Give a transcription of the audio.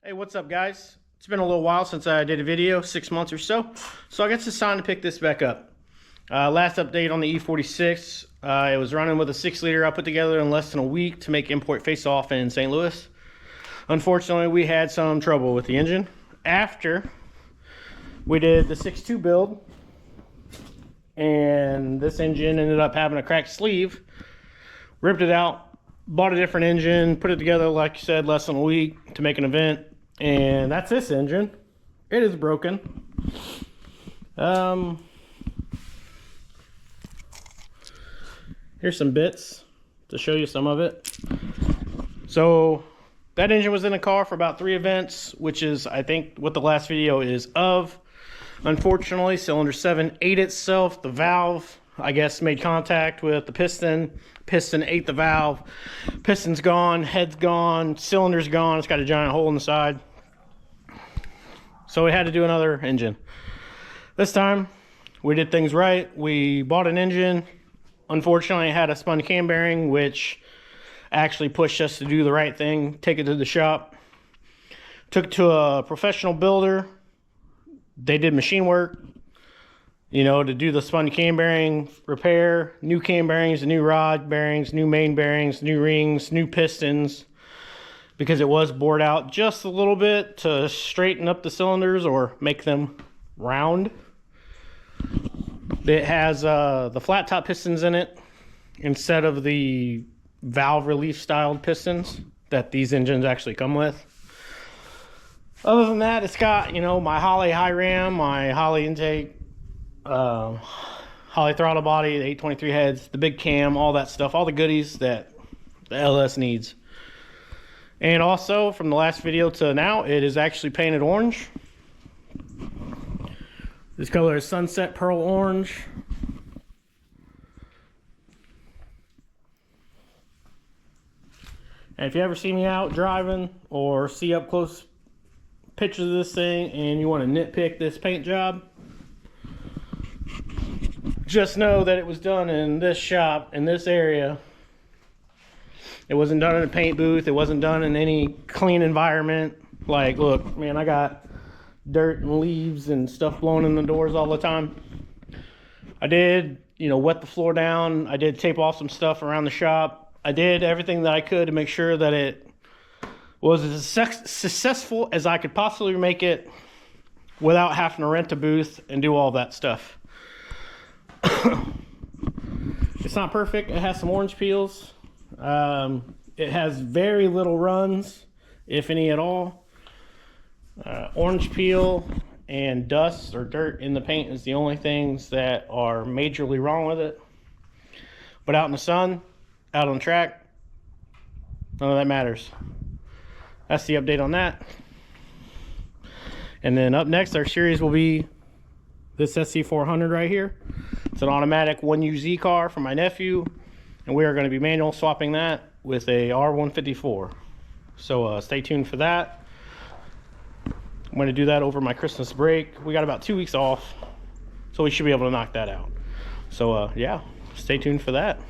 Hey, what's up, guys? It's been a little while since I did a video, 6 months or so. So I guess it's time to pick this back up. Last update on the E46. It was running with a 6-liter I put together in less than a week to make import face-off in St. Louis. Unfortunately, we had some trouble with the engine. After we did the 6.2 build, and this engine ended up having a cracked sleeve, ripped it out, bought a different engine, put it together, like you said, less than a week to make an event. And that's this engine. It is broken. Here's some bits to show you some of it. So that engine was in the car for about 3 events, which is, I think, what the last video is of. Unfortunately, cylinder 7 ate itself. The valve, I guess, made contact with the piston. Piston ate the valve. Piston's gone, head's gone, cylinder's gone. It's got a giant hole in the side. So we had to do another engine. This time, we did things right. We bought an engine. Unfortunately, it had a spun cam bearing, which actually pushed us to do the right thing, take it to the shop. Took it to a professional builder. They did machine work, you know, to do the spun cam bearing repair, new cam bearings, new rod bearings, new main bearings, new rings, new pistons, because it was bored out just a little bit to straighten up the cylinders or make them round. It has the flat top pistons in it instead of the valve relief styled pistons that these engines actually come with. Other than that, it's got, you know, my Holley high ram, my Holley intake, Holley throttle body, the 823 heads, the big cam, all that stuff, all the goodies that the LS needs. And also, from the last video to now, it is actually painted orange. This color is Sunset Pearl Orange. And if you ever see me out driving or see up close pictures of this thing and you want to nitpick this paint job, just know that it was done in this shop, in this area. It wasn't done in a paint booth. It wasn't done in any clean environment. Like, look, man, I got dirt and leaves and stuff blowing in the doors all the time. I did, you know, wet the floor down. I did tape off some stuff around the shop. I did everything that I could to make sure that it was as successful as I could possibly make it without having to rent a booth and do all that stuff. It's not perfect. It has some orange peels. It has very little runs, if any at all. Orange peel and dust or dirt in the paint is the only things that are majorly wrong with it. But out in the sun, out on track, none of that matters. That's the update on that. And then up next, our series will be this SC400 right here. It's an automatic 1UZ car for my nephew, and we are going to be manual swapping that with a R154. So stay tuned for that. I'm going to do that over my Christmas break. We got about 2 weeks off, so we should be able to knock that out. So yeah, stay tuned for that.